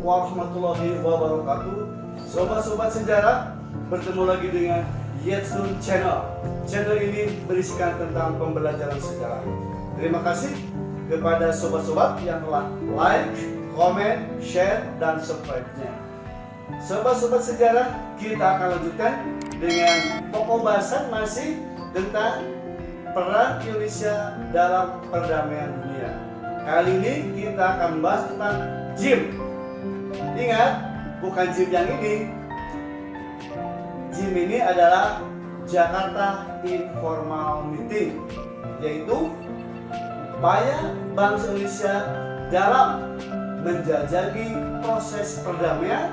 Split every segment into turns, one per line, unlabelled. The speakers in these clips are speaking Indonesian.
warahmatullahi wabarakatuh. Sobat-sobat sejarah, bertemu lagi dengan Yetsun Channel. Channel ini berisikan tentang pembelajaran sejarah. Terima kasih kepada sobat-sobat yang telah like, komen, share, dan subscribe-nya. Sobat-sobat sejarah, kita akan lanjutkan dengan pokok bahasan masih tentang peran Indonesia dalam perdamaian dunia. Kali ini kita akan membahas tentang JIM. Ingat, bukan JIM yang ini. JIM ini adalah Jakarta Informal Meeting, yaitu upaya bangsa Indonesia dalam menjajaki proses perdamaian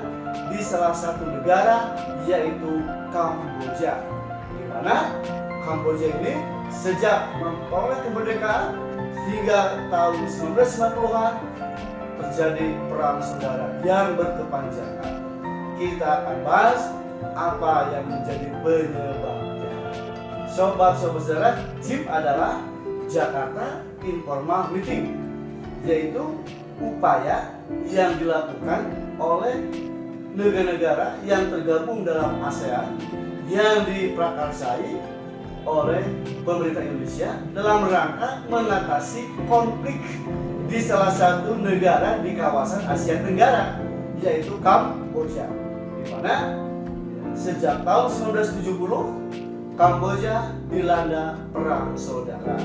di salah satu negara, yaitu Kamboja. Di mana Kamboja ini sejak memperoleh kemerdekaan hingga tahun 1990-an terjadi perang saudara yang berkepanjangan. Kita akan bahas apa yang menjadi penyebabnya. Sobat-sobat sejarah, JIM adalah Jakarta Informal Meeting, yaitu upaya yang dilakukan oleh negara-negara yang tergabung dalam ASEAN yang diprakarsai oleh pemerintah Indonesia dalam rangka mengatasi konflik di salah satu negara di kawasan Asia Tenggara, yaitu Kamboja. Di mana sejak tahun 1970 Kamboja dilanda perang saudara.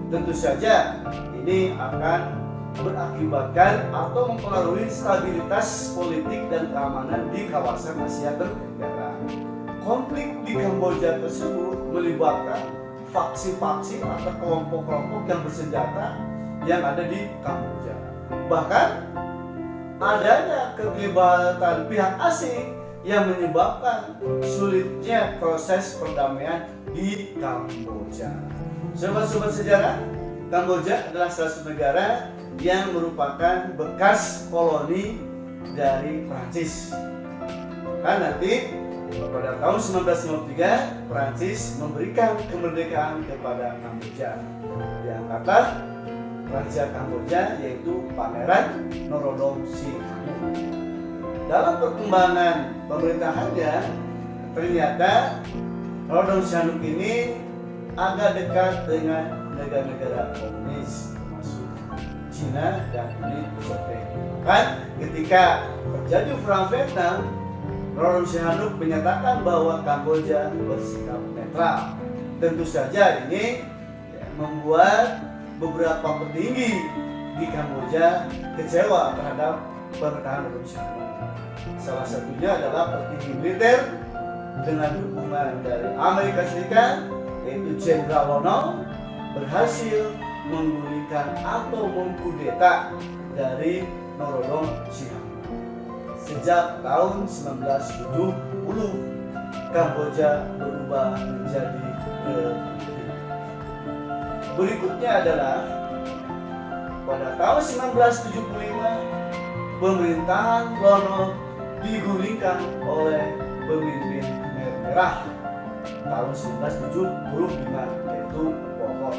Tentu saja ini akan berakibatkan atau mempengaruhi stabilitas politik dan keamanan di kawasan Asia Tenggara. Konflik di Kamboja tersebut melibatkan faksi-faksi atau kelompok-kelompok yang bersenjata yang ada di Kamboja. Bahkan adanya keterlibatan pihak asing yang menyebabkan sulitnya proses perdamaian di Kamboja. Sobat-sobat sejarah, Kamboja adalah salah satu negara yang merupakan bekas koloni dari Prancis. Kan nanti pada tahun 1953 Prancis memberikan kemerdekaan kepada Kamboja. Yang kata Raja Kamboja yaitu Pangeran Norodom Sihanouk. Dalam perkembangan pemerintahannya ternyata Norodom Sihanouk ini agak dekat dengan negara-negara komunis termasuk Cina dan Uni Soviet. Kan ketika terjadi perang Vietnam, Norodom Sihanouk menyatakan bahwa Kamboja bersikap netral. Tentu saja ini membuat beberapa petinggi di Kamboja kecewa terhadap pemerintahan Norodom Sihanouk. Salah satunya adalah petinggi militer dengan dukungan dari Amerika Serikat, yaitu Jenderal Lono, berhasil menggulingkan atau mengkudeta dari Norodom Sihanouk. Sejak tahun 1970, Kamboja berubah menjadi republik. Berikutnya adalah pada tahun 1975, pemerintahan Lono digulingkan oleh pemimpin Khmer Merah tahun 1975, yaitu Pol Pot,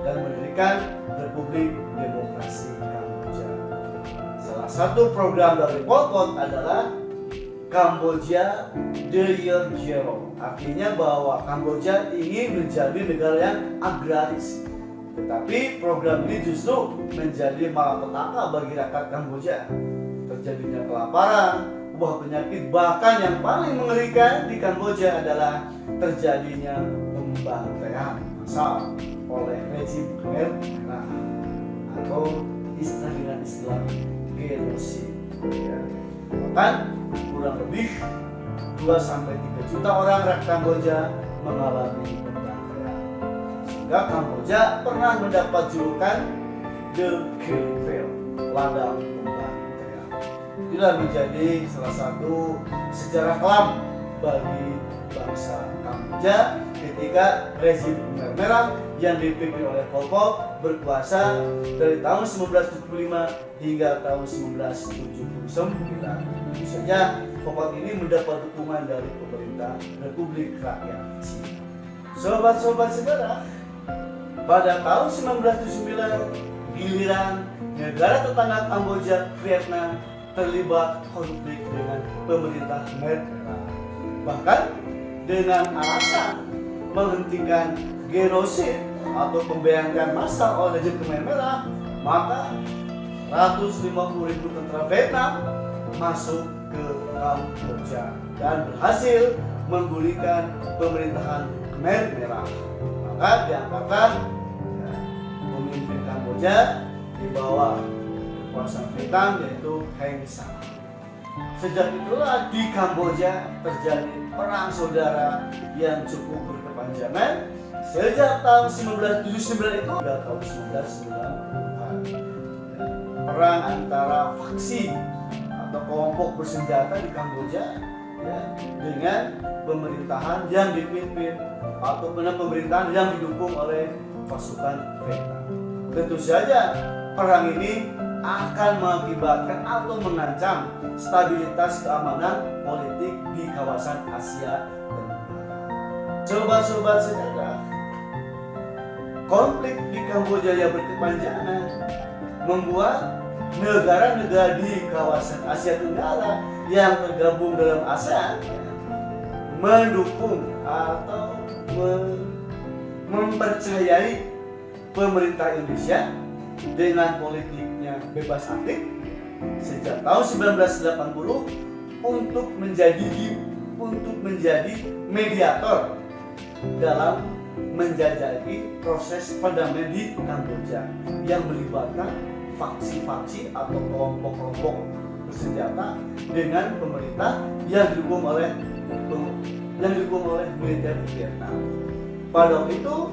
dan mendirikan Republik Demokrasi Kamboja. Salah satu program dari Pol Pot adalah Kamboja The Year Zero. Artinya bahwa Kamboja ingin menjadi negara yang agraris. Tetapi program ini justru menjadi malapetaka bagi rakyat Kamboja. Terjadinya kelaparan, wabah penyakit, bahkan yang paling mengerikan di Kamboja adalah terjadinya pembantaian massal oleh rezim Khmer Merah atau istilah genosid. Ya. Bahkan kurang lebih 2-3 juta orang rakyat Kamboja mengalami pembantaian. Sehingga Kamboja pernah mendapat julukan The Killing Field, ladang pembantaian. Itulah menjadi salah satu sejarah kelam bagi bangsa Kamboja ketika rezim Khmer Merah yang dipimpin oleh Pol Pot berkuasa dari tahun 1975 hingga tahun 1979. Tentu saja Pol Pot ini mendapat dukungan dari pemerintah Republik Rakyat Cina. Sobat-sobat sejarah, pada tahun 1979 giliran negara tetangga Kamboja, Vietnam, terlibat konflik dengan pemerintah Khmer Merah. Bahkan dengan alasan menghentikan genosid atau pembayaran massal oleh rejim Khmer Merah, maka 150.000 tentara Vietnam masuk ke Kamboja dan berhasil menggulingkan pemerintahan Khmer Merah. Maka diangkatkan pemimpin Kamboja di bawah kekuasaan Vietnam, yaitu Heng Samrin. Sejak itulah di Kamboja terjadi perang saudara yang cukup berkepanjangan sejak tahun 1979 itu hingga tahun 1990-an. Perang antara faksi atau kelompok bersenjata di Kamboja ya, dengan pemerintahan yang dipimpin atau pemerintahan yang didukung oleh pasukan Vietnam. Tentu saja perang ini akan mengakibatkan atau mengancam stabilitas keamanan politik di kawasan Asia Tenggara. Sobat-sobat sejarah, konflik di Kamboja yang berkepanjangan membuat negara-negara di kawasan Asia Tenggara yang tergabung dalam ASEAN mendukung atau mempercayai pemerintah Indonesia dengan politiknya bebas aktif sejak tahun 1980 untuk menjadi mediator dalam menjajaki proses perdamaian di Kamboja yang melibatkan faksi-faksi atau kelompok-kelompok bersenjata dengan pemerintah yang didukung oleh militer Vietnam. Pada waktu itu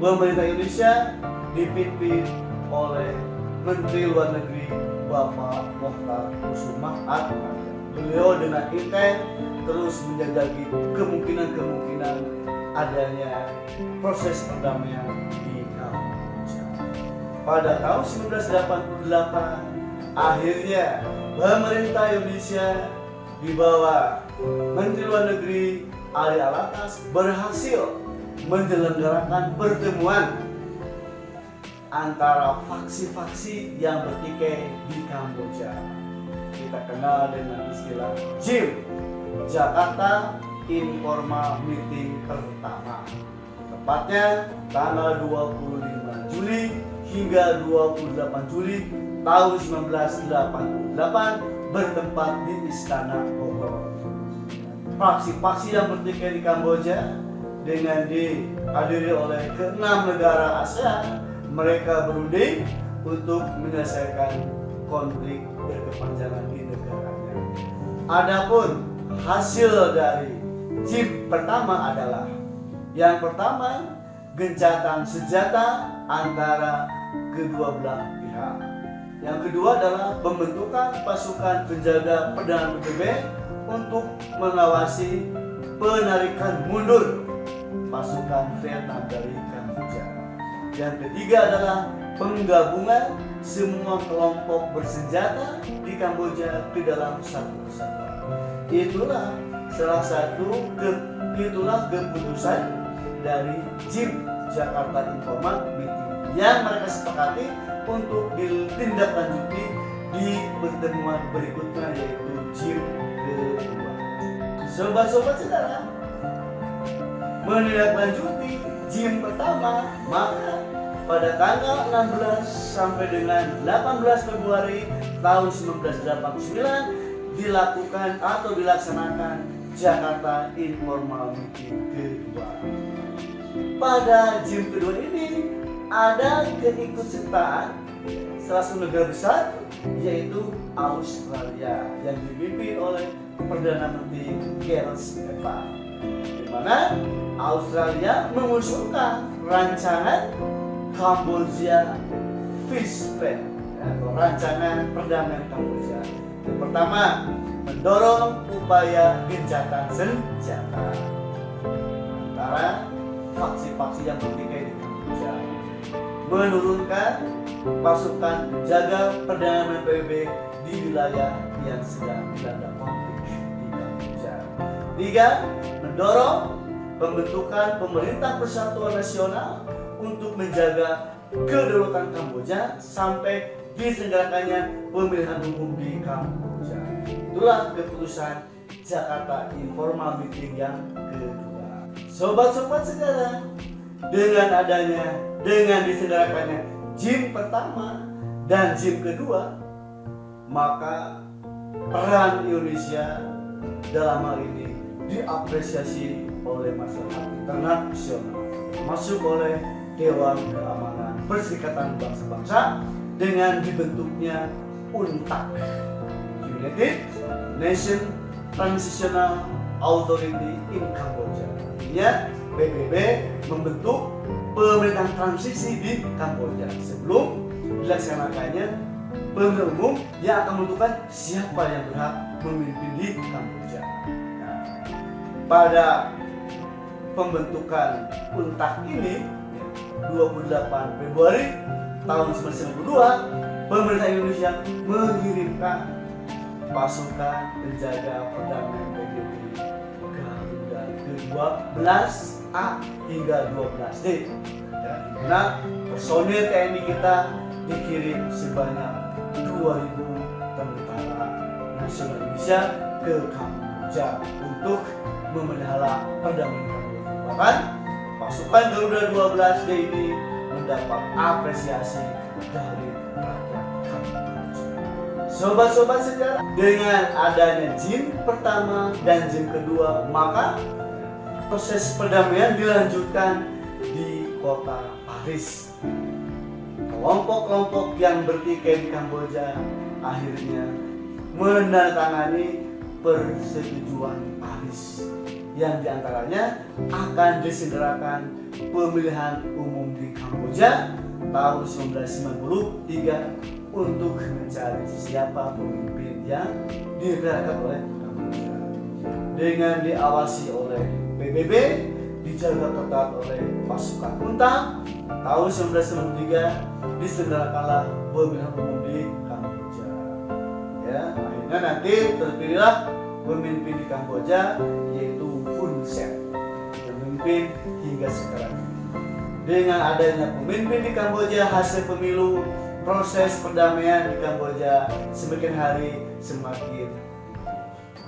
pemerintah Indonesia dipimpin oleh Menteri Luar Negeri Bapak Mokhtar Kusuma. Beliau dengan intent terus menjajaki kemungkinan adanya proses perdamaian di Kamboja. Pada tahun 1988 akhirnya pemerintah Indonesia di bawah Menteri Luar Negeri Ali Alatas berhasil menyelenggarakan pertemuan antara faksi-faksi yang bertikai di Kamboja. Kita kenal dengan istilah JIM, Jakarta Informal Meeting pertama. Tepatnya tanggal 25 Juli hingga 28 Juli tahun 1988 bertempat di Istana Bogor. Faksi-faksi yang bertikai di Kamboja dengan dihadiri oleh ke-6 negara ASEAN, mereka berunding untuk menyelesaikan konflik berkepanjangan di negaranya. Adapun hasil dari JIM pertama adalah yang pertama, gencatan senjata antara kedua belah pihak. Yang kedua adalah pembentukan pasukan penjaga perdana PBB untuk mengawasi penarikan mundur pasukan Vietnam dari Kamboja. Yang ketiga adalah penggabungan semua kelompok bersenjata di Kamboja ke dalam satu kesatuan. Itulah salah satu keputusan dari JIM, Jakarta Informal Meeting, yang mereka sepakati untuk ditindaklanjuti di pertemuan berikutnya, yaitu JIM kedua. Sobat-sobat saudara, menindaklanjuti JIM pertama, maka pada tanggal 16 sampai dengan 18 Februari tahun 1989 dilakukan atau dilaksanakan Jakarta Informal Meeting kedua. Pada JIM kedua ini ada keikutsertaan salah satu negara besar, yaitu Australia, yang dipimpin oleh Perdana Menteri Gareth Evans, di mana Australia mengusulkan rancangan Cambodia Peace Plan atau rancangan perdamaian Kamboja. Yang pertama, mendorong upaya gencatan senjata antara faksi-faksi yang bertikai di Kamboja, menurunkan pasukan jaga perdamaian PBB di wilayah yang sedang dilanda konflik di Kamboja. Tiga, mendorong pembentukan pemerintah persatuan nasional untuk menjaga kedaulatan Kamboja sampai diselenggarakannya pemilihan umum di Kamboja. Itulah keputusan Jakarta Informal Meeting yang kedua. Sobat-sobat sekalian, dengan diselenggarakannya JIM pertama dan JIM kedua, maka peran Indonesia dalam hal ini diapresiasi oleh masyarakat internasional, masuk oleh Dewan Keamanan Perserikatan Bangsa-Bangsa dengan dibentuknya UNTAC, United Nations Transitional Authority in Cambodia. Artinya PBB membentuk pemerintahan transisi di Kamboja sebelum dilaksanakannya pemilihan umum yang akan menentukan siapa yang berhak memimpin di Kamboja. Nah, pada pembentukan UNTAC ini 28 Februari tahun 1992, pemerintah Indonesia mengirimkan pasukan penjaga perdamaian PBB Garuda ke-12A hingga 12D, ya, di mana personil TNI kita dikirim sebanyak 2.000 tentara nasional Indonesia ke Kamboja untuk memelihara perdamaian Kamboja. Bahkan pasukan Garuda 12D ini mendapat apresiasi dari rakyat Kamboja. Sobat-sobat sejarah, dengan adanya JIM pertama dan JIM kedua, maka proses perdamaian dilanjutkan di kota Paris. Kelompok-kelompok yang bertikai di Kamboja akhirnya menandatangani persetujuan Paris yang diantaranya akan diselenggarakan pemilihan umum di Kamboja tahun 1993 untuk mencari siapa pemimpin yang diperintahkan oleh Kamboja. Dengan diawasi oleh PBB, dijaga ketat oleh pasukan UNTAC, tahun 1993 diselenggarakanlah pemilihan umum di Kamboja. Ya, akhirnya nanti terpilihlah pemimpin di Kamboja, yaitu Hun Sen, yang memimpin hingga sekarang. Dengan adanya pemimpin di Kamboja, hasil pemilu, proses perdamaian di Kamboja semakin hari semakin.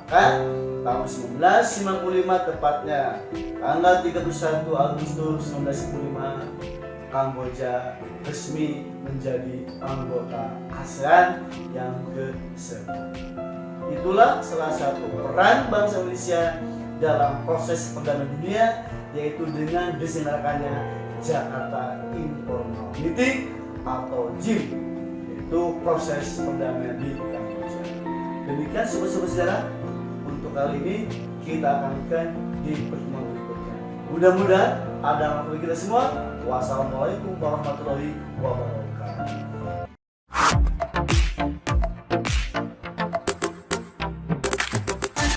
Maka tahun 1995, tepatnya tanggal 31 Agustus 1995, Kamboja resmi menjadi anggota ASEAN yang ke-10. Itulah salah satu peran bangsa Indonesia dalam proses perdamaian dunia, yaitu dengan diselenggarakannya Jakarta Informal Meeting atau JIM, yaitu proses perdamaian di Kamboja. Demikian sobat-sobat sejarah, untuk kali ini kita akan lanjutkan di pertemuan berikutnya. Mudah-mudahan ada manfaat bagi kita semua. Wassalamualaikum warahmatullahi wabarakatuh.